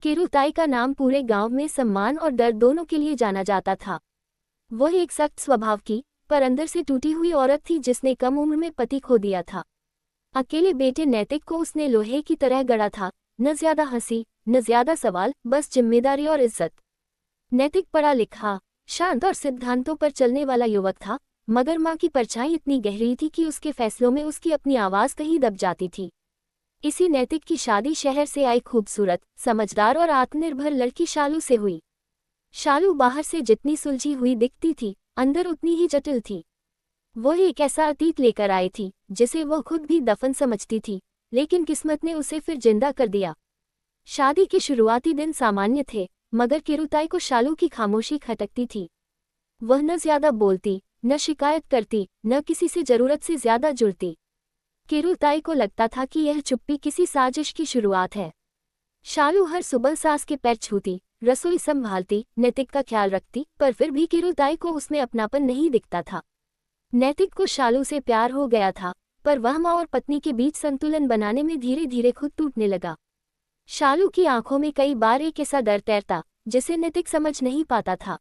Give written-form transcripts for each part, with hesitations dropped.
किरुताई का नाम पूरे गांव में सम्मान और डर दोनों के लिए जाना जाता था। वह एक सख्त स्वभाव की, पर अंदर से टूटी हुई औरत थी जिसने कम उम्र में पति खो दिया था। अकेले बेटे नैतिक को उसने लोहे की तरह गढ़ा था, न ज्यादा हंसी, न ज्यादा सवाल, बस जिम्मेदारी और इज्जत। नैतिक पढ़ा लिखा, शांत और सिद्धांतों पर चलने वाला युवक था, मगर माँ की परछाई इतनी गहरी थी कि उसके फैसलों में उसकी अपनी आवाज कहीं दब जाती थी। इसी नैतिक की शादी शहर से आई खूबसूरत, समझदार और आत्मनिर्भर लड़की शालू से हुई। शालू बाहर से जितनी सुलझी हुई दिखती थी, अंदर उतनी ही जटिल थी। वह एक ऐसा अतीत लेकर आई थी जिसे वह खुद भी दफन समझती थी, लेकिन किस्मत ने उसे फिर जिंदा कर दिया। शादी के शुरुआती दिन सामान्य थे, मगर किरुताई को शालू की खामोशी खटकती थी। वह न ज्यादा बोलती, न शिकायत करती, न किसी से जरूरत से ज्यादा जुड़ती। किरुताई को लगता था कि यह चुप्पी किसी साजिश की शुरुआत है। शालू हर सुबह सास के पैर छूती, रसोई संभालती, नैतिक का ख्याल रखती, पर फिर भी किरुताई को उसमें अपनापन नहीं दिखता था। नैतिक को शालू से प्यार हो गया था, पर वह माँ और पत्नी के बीच संतुलन बनाने में धीरे धीरे खुद टूटने लगा। शालू की आंखों में कई बार एक ऐसा डर तैरता जिसे नैतिक समझ नहीं पाता था।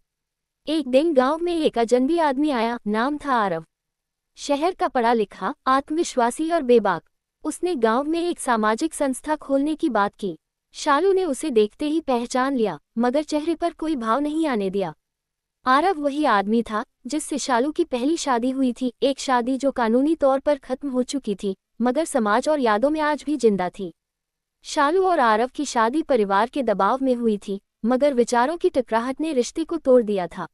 एक दिन गांव में एक अजनबी आदमी आया, नाम था आरव। शहर का पढ़ा लिखा, आत्मविश्वासी और बेबाक। उसने गांव में एक सामाजिक संस्था खोलने की बात की। शालू ने उसे देखते ही पहचान लिया, मगर चेहरे पर कोई भाव नहीं आने दिया। आरव वही आदमी था जिससे शालू की पहली शादी हुई थी, एक शादी जो कानूनी तौर पर खत्म हो चुकी थी, मगर समाज और यादों में आज भी जिंदा थी। शालू और आरव की शादी परिवार के दबाव में हुई थी, मगर विचारों की टकराहट ने रिश्ते को तोड़ दिया था।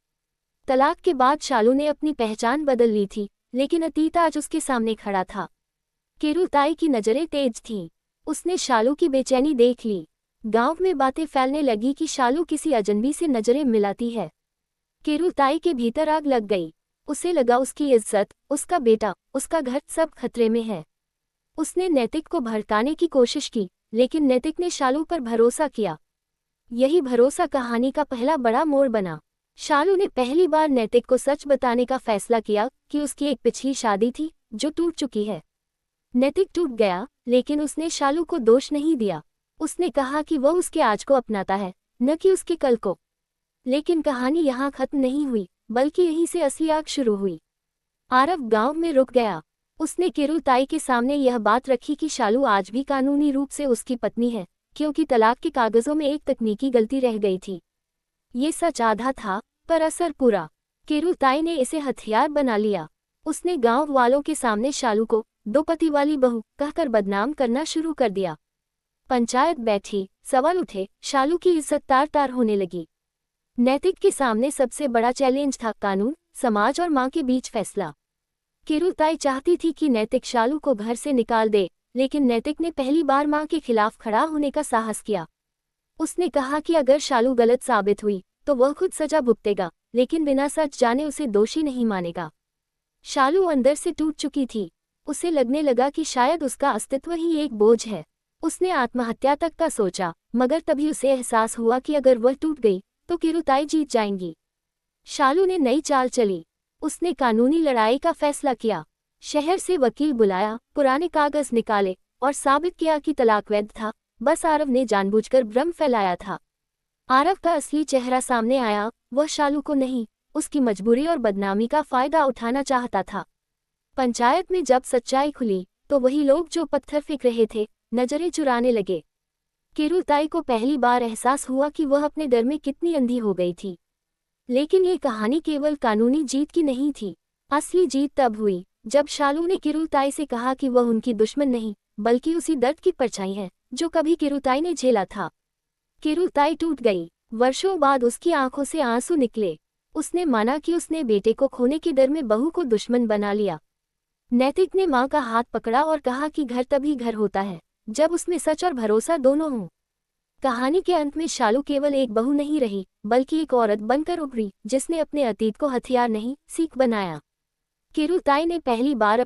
तलाक के बाद शालू ने अपनी पहचान बदल ली थी, लेकिन अतीत आज उसके सामने खड़ा था। किरुताई की नजरें तेज थीं। उसने शालू की बेचैनी देख ली। गांव में बातें फैलने लगी कि शालू किसी अजनबी से नजरें मिलाती है। किरुताई के भीतर आग लग गई। उसे लगा उसकी इज्जत, उसका बेटा, उसका घर सब खतरे में है। उसने नैतिक को भड़काने की कोशिश की, लेकिन नैतिक ने शालू पर भरोसा किया। यही भरोसा कहानी का पहला बड़ा मोड़ बना। शालू ने पहली बार नैतिक को सच बताने का फैसला किया कि उसकी एक पिछली शादी थी जो टूट चुकी है। नैतिक टूट गया, लेकिन उसने शालू को दोष नहीं दिया। उसने कहा कि वह उसके आज को अपनाता है, न कि उसके कल को। लेकिन कहानी यहाँ खत्म नहीं हुई, बल्कि यहीं से असली आग शुरू हुई। आरव गांव में रुक गया। उसने किरुताई के सामने यह बात रखी कि शालू आज भी कानूनी रूप से उसकी पत्नी है, क्योंकि तलाक के कागजों में एक तकनीकी गलती रह गई थी। ये सच आधा था, पर असर पूरा। किरुताई ने इसे हथियार बना लिया। उसने गांव वालों के सामने शालू को दो पति वाली बहू कहकर बदनाम करना शुरू कर दिया। पंचायत बैठी, सवाल उठे, शालू की इज्जत तार तार होने लगी। नैतिक के सामने सबसे बड़ा चैलेंज था कानून, समाज और मां के बीच फैसला। किरुताई चाहती थी कि नैतिक शालू को घर से निकाल दे, लेकिन नैतिक ने पहली बार मां के खिलाफ खड़ा होने का साहस किया। उसने कहा कि अगर शालू गलत साबित हुई तो वह खुद सजा भुगतेगा, लेकिन बिना सच जाने उसे दोषी नहीं मानेगा। शालू अंदर से टूट चुकी थी। उसे लगने लगा कि शायद उसका अस्तित्व ही एक बोझ है। उसने आत्महत्या तक का सोचा, मगर तभी उसे एहसास हुआ कि अगर वह टूट गई तो किरुताई जीत जाएंगी। शालू ने नई चाल चली। उसने कानूनी लड़ाई का फैसला किया। शहर से वकील बुलाया, पुराने कागज निकाले और साबित किया कि तलाक वैध था। बस आरव ने जानबूझकर भ्रम फैलाया था। आरव का असली चेहरा सामने आया। वह शालू को नहीं, उसकी मजबूरी और बदनामी का फायदा उठाना चाहता था। पंचायत में जब सच्चाई खुली तो वही लोग जो पत्थर फेंक रहे थे नजरें चुराने लगे। किरुताई को पहली बार एहसास हुआ कि वह अपने डर में कितनी अंधी हो गई थी। लेकिन ये कहानी केवल कानूनी जीत की नहीं थी। असली जीत तब हुई जब शालू ने किरुताई से कहा कि वह उनकी दुश्मन नहीं, बल्कि उसी दर्द की परछाई है जो कभी किरुताई ने झेला था। किरुताई टूट गई। वर्षों बाद उसकी आंखों से आंसू निकले। उसने माना कि उसने बेटे को खोने के डर में बहू को दुश्मन बना लिया। नैतिक ने मां का हाथ पकड़ा और कहा कि घर तभी घर होता है जब उसमें सच और भरोसा दोनों हों। कहानी के अंत में शालू केवल एक बहू नहीं रही, बल्कि एक औरत बनकर उभरी जिसने अपने अतीत को हथियार नहीं, सीख बनाया। किरुताई ने पहली बार